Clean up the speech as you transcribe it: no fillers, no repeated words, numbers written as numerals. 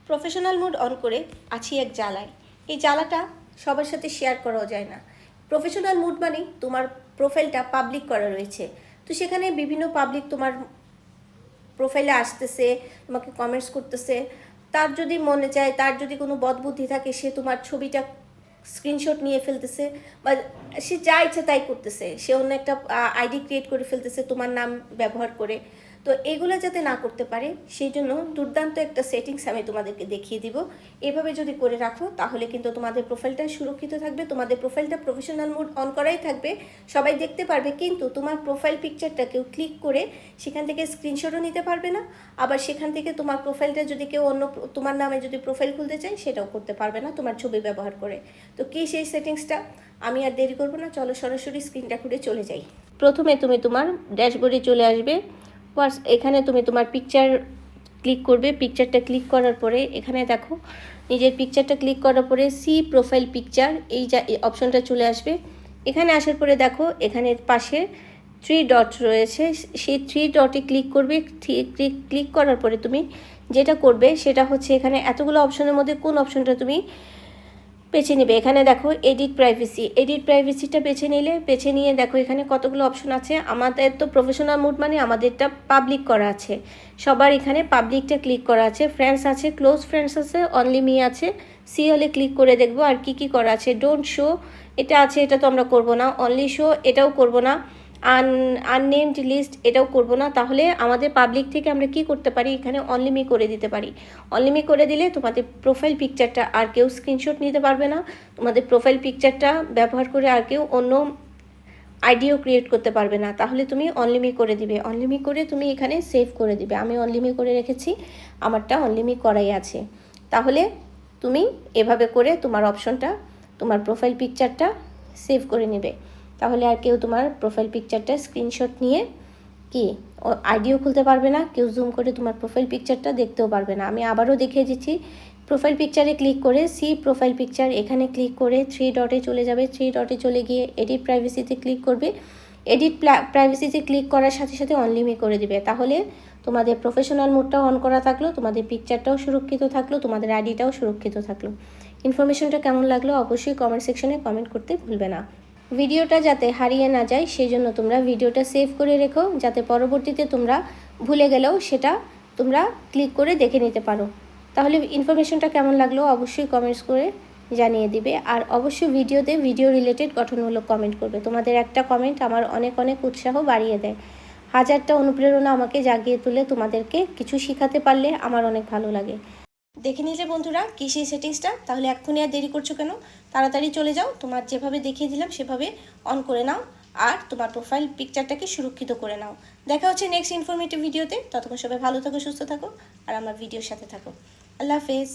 Professional mode on করে আছি এক জ্বালায়। এই জ্বালাটা সবার সাথে শেয়ার করাও যায় না। প্রফেশনাল মোড মানে তোমার প্রোফাইলটা পাবলিক করা রয়েছে, তো সেখানে বিভিন্ন পাবলিক তোমার প্রোফাইলে আসতেছে, তোমাকে কমেন্টস করতেছে। তার যদি মনে চায়, তার যদি কোনো বদবুদ্ধি থাকে, সে তোমার ছবিটা স্ক্রিনশট নিয়ে ফেলতেছে, বা সে যা ইচ্ছে তাই করতেছে। সে অন্য একটা আইডি ক্রিয়েট করে ফেলতেছে তোমার নাম ব্যবহার করে। তো এগুলো যাতে না করতে পারে সেই জন্য দুর্দান্ত একটা সেটিংস আমি তোমাদেরকে দেখিয়ে দিব। এভাবে যদি করে রাখো তাহলে কিন্তু তোমাদের প্রোফাইলটা সুরক্ষিত থাকবে। তোমাদের প্রোফাইলটা প্রফেশনাল মোড অন করাই থাকবে, সবাই দেখতে পারবে, কিন্তু তোমার প্রোফাইল পিকচারটা কেউ ক্লিক করে সেখান থেকে স্ক্রিনশটও নিতে পারবে না। আবার সেখান থেকে তোমার প্রোফাইলটা যদি কেউ অন্য তোমার নামে যদি প্রোফাইল খুলতে চায় সেটাও করতে পারবে না তোমার ছবি ব্যবহার করে। তো কী সেই সেটিংসটা, আমি আর দেরি করবো না, চলো সরাসরি স্ক্রিনটা খুলে চলে যাই। প্রথমে তুমি তোমার ড্যাশবোর্ডে চলে আসবে। এখানে তুমি তোমার পিকচার ক্লিক করবে। পিকচারটা ক্লিক করার পরে এখানে দেখো, নিজের পিকচারটা ক্লিক করার পরে সি প্রোফাইল পিকচার এই যা অপশনটা চলে আসবে। এখানে আসার পরে দেখো এখানে পাশে 3 ডট রয়েছে, সেই 3 ডটে ক্লিক করবে। ক্লিক করার পরে তুমি যেটা করবে সেটা হচ্ছে এখানে এতগুলো অপশনের মধ্যে কোন অপশনটা তুমি বেছে নেবে। এখানে দেখো এডিট প্রাইভেসিটা বেছে নিয়ে দেখো এখানে কতগুলো অপশন আছে। আমাদের তো প্রফেশনাল মোড মানে আমাদেরটা পাবলিক করা আছে, সবার এখানে পাবলিকটা ক্লিক করা আছে। ফ্রেন্ডস আছে, ক্লোজ ফ্রেন্ডস আছে, অনলি মি আছে। সি হলে ক্লিক করে দেখবো আর কি করা আছে। ডোন্ট শো এটা আছে, এটা তো আমরা করব না। অনলি শো এটাও করব না। আননেমড লিস্ট এটাও করব না। তাহলে আমাদের পাবলিক থেকে আমরা কি করতে পারি, এখানে অনলি মি করে দিতে পারি। অনলি মি করে দিলে তোমাদের প্রোফাইল পিকচারটা আর কেউ স্ক্রিনশট নিতে পারবে না। তোমাদের প্রোফাইল পিকচারটা ব্যবহার করে আর কেউ অন্য আইডিও ক্রিয়েট করতে পারবে না। তাহলে তুমি অনলি মি করে দিবে। অনলি মি করে তুমি এখানে সেভ করে দিবে। আমি অনলি মি করে রেখেছি, আমারটা অনলি মি করাই আছে। তাহলে তুমি এভাবে করে তোমার অপশনটা, তোমার প্রোফাইল পিকচারটা সেভ করে নেবে। তাহলে আর কেউ তোমার প্রোফাইল পিকচারটা স্ক্রিনশট নিয়ে কি আইডিও খুলতে পারবে না, কেউ জুম করে তোমার প্রোফাইল পিকচারটা দেখতেও পারবে না। আমি আবারও দেখিয়ে দিচ্ছি। প্রোফাইল পিকচারে ক্লিক করে সি প্রোফাইল পিকচার এখানে ক্লিক করে 3 ডটে চলে যাবে। 3 ডটে চলে গিয়ে এডিট প্রাইভেসিতে ক্লিক করবে। এডিট প্রাইভেসিতে ক্লিক করার সাথে সাথে অনলি মি করে দিবে। তাহলে তোমাদের প্রফেশনাল মোডটাও অন করা থাকলো, তোমাদের পিকচারটাও সুরক্ষিত থাকলো, তোমাদের আইডিটাও সুরক্ষিত থাকলো। ইনফরমেশনটা কেমন লাগলো অবশ্যই কমেন্ট সেকশনে কমেন্ট করতে ভুলবে না। ভিডিওটা যাতে হারিয়ে না যায় সেই জন্য তোমরা ভিডিওটা সেভ করে রেখো, যাতে পরবর্তীতে তোমরা ভুলে গেলেও সেটা তোমরা ক্লিক করে দেখে নিতে পারো। তাহলে ইনফরমেশনটা কেমন লাগলো অবশ্যই কমেন্টস করে জানিয়ে দিবে। আর অবশ্যই ভিডিওতে ভিডিও রিলেটেড গঠনমূলক কমেন্ট করবে। তোমাদের একটা কমেন্ট আমার অনেক অনেক উৎসাহ বাড়িয়ে দেয়। হাজারটা অনুপ্রেরণা আমাকে জাগিয়ে তুলে তোমাদেরকে কিছু শেখাতে পারলে আমার অনেক ভালো লাগে। দেখে নিলে বন্ধুরা কী সেই সেটিংসটা, তাহলে এক্ষুনি আর দেরি করছো কেন, তাড়াতাড়ি চলে যাও। তোমার যেভাবে দেখিয়ে দিলাম সেভাবে অন করে নাও আর তোমার প্রোফাইল পিকচারটাকে সুরক্ষিত করে নাও। দেখা হচ্ছে নেক্সট ইনফরমেটিভ ভিডিওতে। ততক্ষণ সবাই ভালো থাকো, সুস্থ থাকো আর আমার ভিডিওর সাথে থাকো। আল্লাহ হাফেজ।